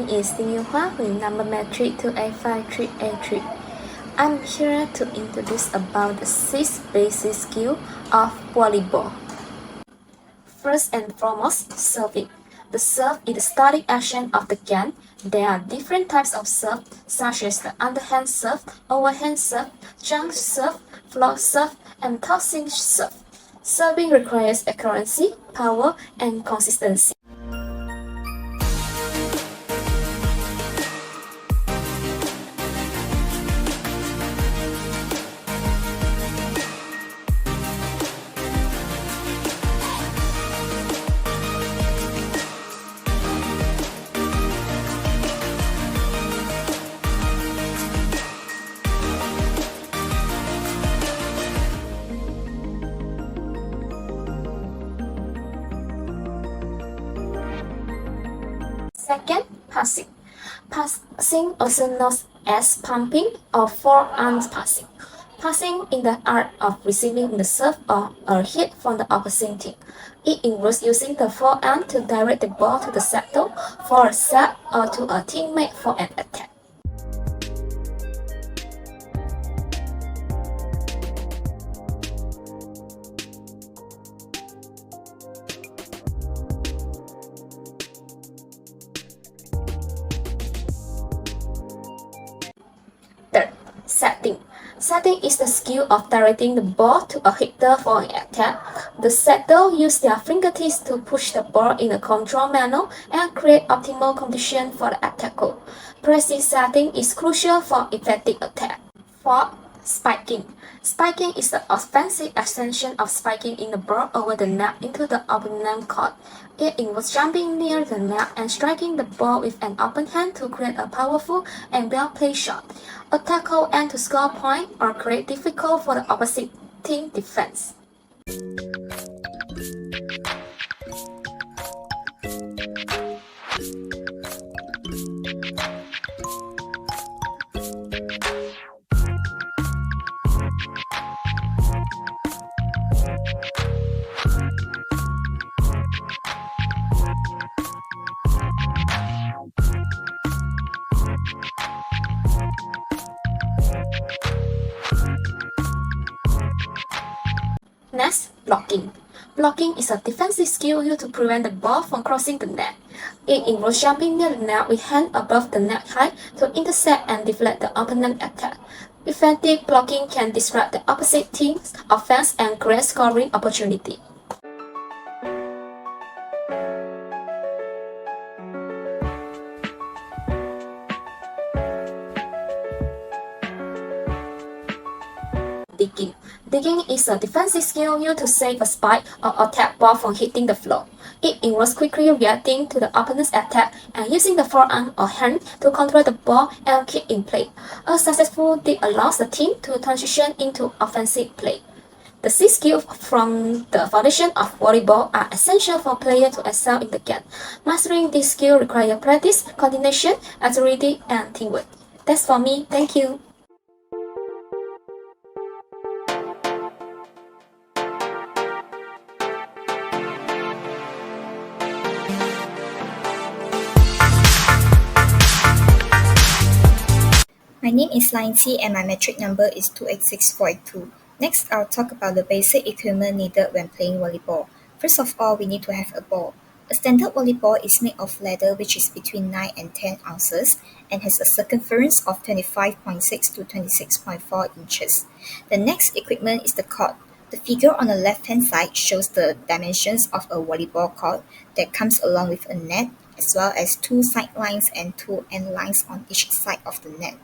name is Hua with number metric 285383. I'm here to introduce about the 6 basic skills of volleyball. First and foremost, serving. The serve is the starting action of the game. There are different types of serve, such as the underhand serve, overhand serve, jump serve, float serve, and tossing serve. Serving requires accuracy, power, and consistency. Second, passing. Passing, also known as pumping or forearm passing. Passing is the art of receiving the serve or a hit from the opposite team. It involves using the forearm to direct the ball to the settle for a set or to a teammate for an attack. Third, setting. Setting is the skill of directing the ball to a hitter for an attack. The setter use their fingertips to push the ball in a controlled manner and create optimal conditions for the attacker. Precise setting is crucial for effective attack. Fourth, spiking. Spiking is the offensive extension of spiking in the ball over the net into the opponent court. It involves jumping near the net and striking the ball with an open hand to create a powerful and well-played shot. Attacker aim to score point or create difficult for the opposite team defense. Next, blocking. Blocking is a defensive skill used to prevent the ball from crossing the net. It involves jumping near the net with hand above the net height to intercept and deflect the opponent's attack. Effective blocking can disrupt the opposite team's offense and create scoring opportunity. Digging. Digging is a defensive skill used to save a spike or attack ball from hitting the floor. It involves quickly reacting to the opponent's attack and using the forearm or hand to control the ball and keep in play. A successful dig allows the team to transition into offensive play. The 6 skills from the foundation of volleyball are essential for players to excel in the game. Mastering these skills requires practice, coordination, agility, and teamwork. That's for me. Thank you. My name is Lindsay and my metric number is 28642. Next, I'll talk about the basic equipment needed when playing volleyball. First of all, we need to have a ball. A standard volleyball is made of leather which is between 9 and 10 ounces and has a circumference of 25.6 to 26.4 inches. The next equipment is the court. The figure on the left-hand side shows the dimensions of a volleyball court that comes along with a net as well as 2 sidelines and 2 end lines on each side of the net.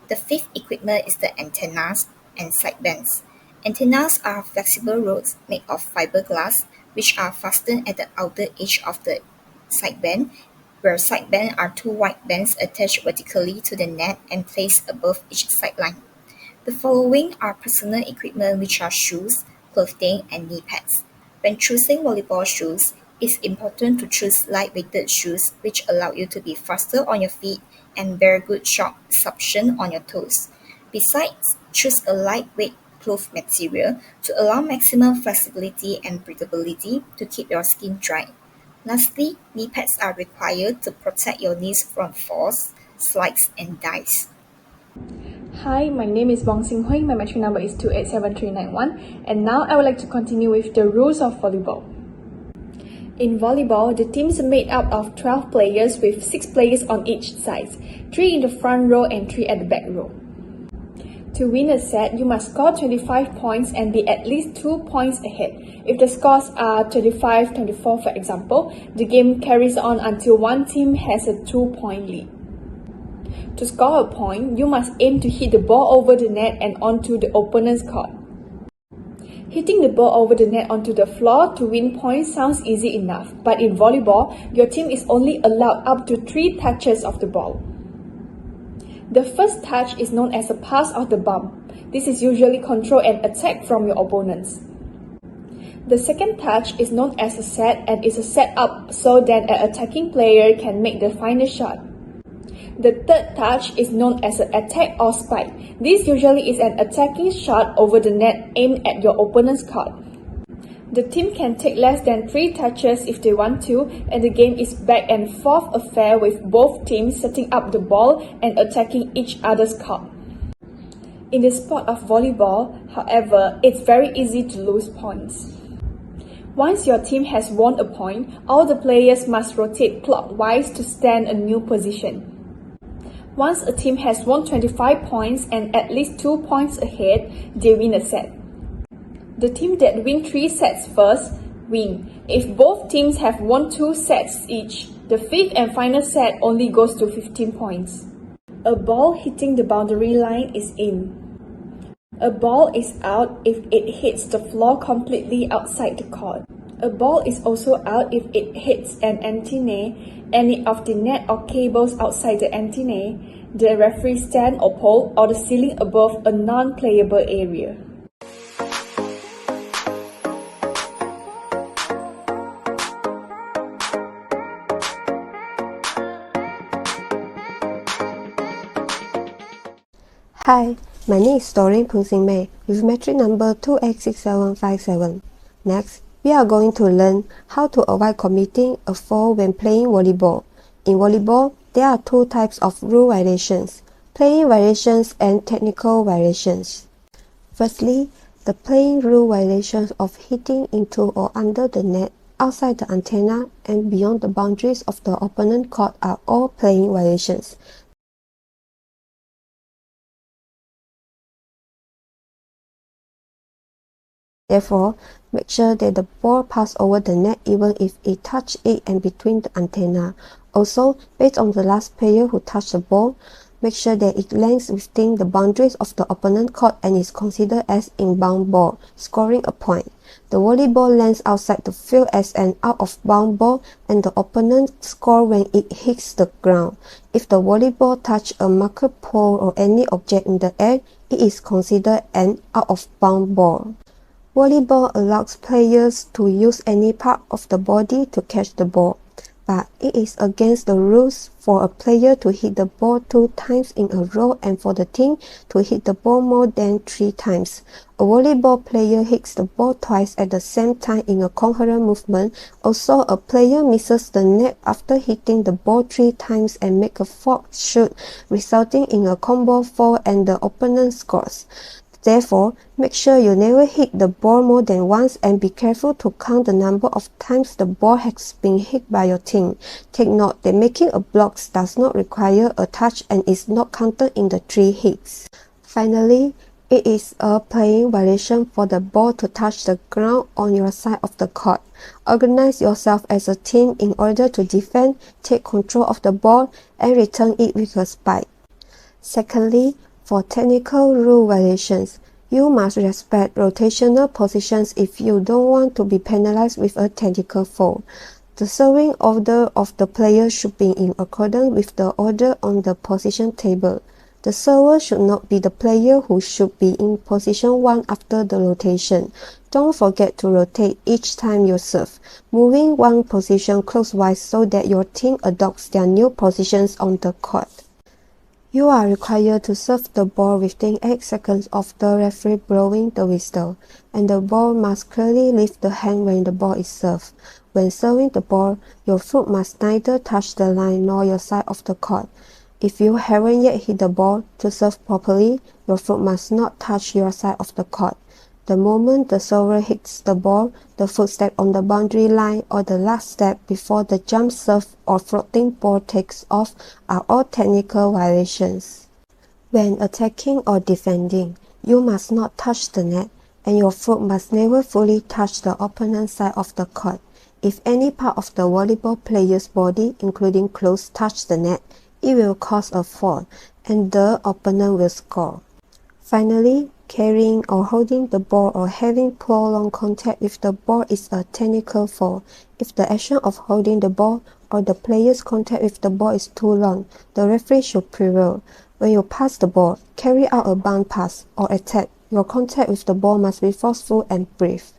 The fifth equipment is the antennas and sidebands. Antennas are flexible rods made of fiberglass which are fastened at the outer edge of the sideband, where sideband are 2 wide bands attached vertically to the net and placed above each sideline. The following are personal equipment which are shoes, clothing, and knee pads. When choosing volleyball shoes, it's important to choose light-weighted shoes which allow you to be faster on your feet and bear good shock absorption on your toes. Besides, choose a lightweight cloth material to allow maximum flexibility and breathability to keep your skin dry. Lastly, knee pads are required to protect your knees from falls, slides, and dives. Hi, my name is Bong Sing Hui, my metric number is 287391, and now I would like to continue with the rules of volleyball. In volleyball, the teams are made up of 12 players with 6 players on each side, 3 in the front row and 3 at the back row. To win a set, you must score 25 points and be at least 2 points ahead. If the scores are 25-24 for example, the game carries on until one team has a 2-point lead. To score a point, you must aim to hit the ball over the net and onto the opponent's court. Hitting the ball over the net onto the floor to win points sounds easy enough, but in volleyball, your team is only allowed up to 3 touches of the ball. The first touch is known as a pass of the bump. This is usually control and attack from your opponents. The second touch is known as a set and is a set up so that an attacking player can make the final shot. The third touch is known as an attack or spike. This usually is an attacking shot over the net aimed at your opponent's court. The team can take less than 3 touches if they want to, and the game is back and forth affair with both teams setting up the ball and attacking each other's court. In the sport of volleyball, however, it's very easy to lose points. Once your team has won a point, all the players must rotate clockwise to stand a new position. Once a team has won 25 points and at least 2 points ahead, they win a set. The team that wins 3 sets first win. If both teams have won 2 sets each, the 5th and final set only goes to 15 points. A ball hitting the boundary line is in. A ball is out if it hits the floor completely outside the court. A ball is also out if it hits an antenna, any of the net or cables outside the antenna, the referee stand or pole, or the ceiling above a non-playable area. Hi, my name is Doreen Pung Sing Mei with metric number 286757. Next, we are going to learn how to avoid committing a foul when playing volleyball. In volleyball, there are 2 types of rule violations, playing violations and technical violations. Firstly, the playing rule violations of hitting into or under the net, outside the antenna, and beyond the boundaries of the opponent court are all playing violations. Therefore, make sure that the ball passes over the net even if it touches it and between the antenna. Also, based on the last player who touched the ball, make sure that it lands within the boundaries of the opponent court and is considered as inbound ball, scoring a point. The volleyball lands outside the field as an out-of-bound ball and the opponent scores when it hits the ground. If the volleyball touches a marker pole or any object in the air, it is considered an out-of-bound ball. Volleyball allows players to use any part of the body to catch the ball, but it is against the rules for a player to hit the ball 2 times in a row and for the team to hit the ball more than 3 times. A volleyball player hits the ball twice at the same time in a coherent movement. Also, a player misses the net after hitting the ball 3 times and makes a forced shoot, resulting in a combo foul and the opponent scores. Therefore, make sure you never hit the ball more than once and be careful to count the number of times the ball has been hit by your team. Take note that making a block does not require a touch and is not counted in the 3 hits. Finally, it is a playing violation for the ball to touch the ground on your side of the court. Organize yourself as a team in order to defend, take control of the ball, and return it with a spike. Secondly, for technical rule violations, you must respect rotational positions if you don't want to be penalized with a technical foul. The serving order of the player should be in accordance with the order on the position table. The server should not be the player who should be in position 1 after the rotation. Don't forget to rotate each time you serve, moving 1 position clockwise so that your team adopts their new positions on the court. You are required to serve the ball within 8 seconds of the referee blowing the whistle, and the ball must clearly leave the hand when the ball is served. When serving the ball, your foot must neither touch the line nor your side of the court. If you haven't yet hit the ball, to serve properly, your foot must not touch your side of the court. The moment the server hits the ball, the footstep on the boundary line or the last step before the jump serve or floating ball takes off are all technical violations. When attacking or defending, you must not touch the net, and your foot must never fully touch the opponent's side of the court. If any part of the volleyball player's body, including clothes, touch the net, it will cause a foul, and the opponent will score. Finally, carrying or holding the ball or having prolonged contact with the ball is a technical foul. If the action of holding the ball or the player's contact with the ball is too long, the referee should prevail. When you pass the ball, carry out a bound pass, or attack, your contact with the ball must be forceful and brief.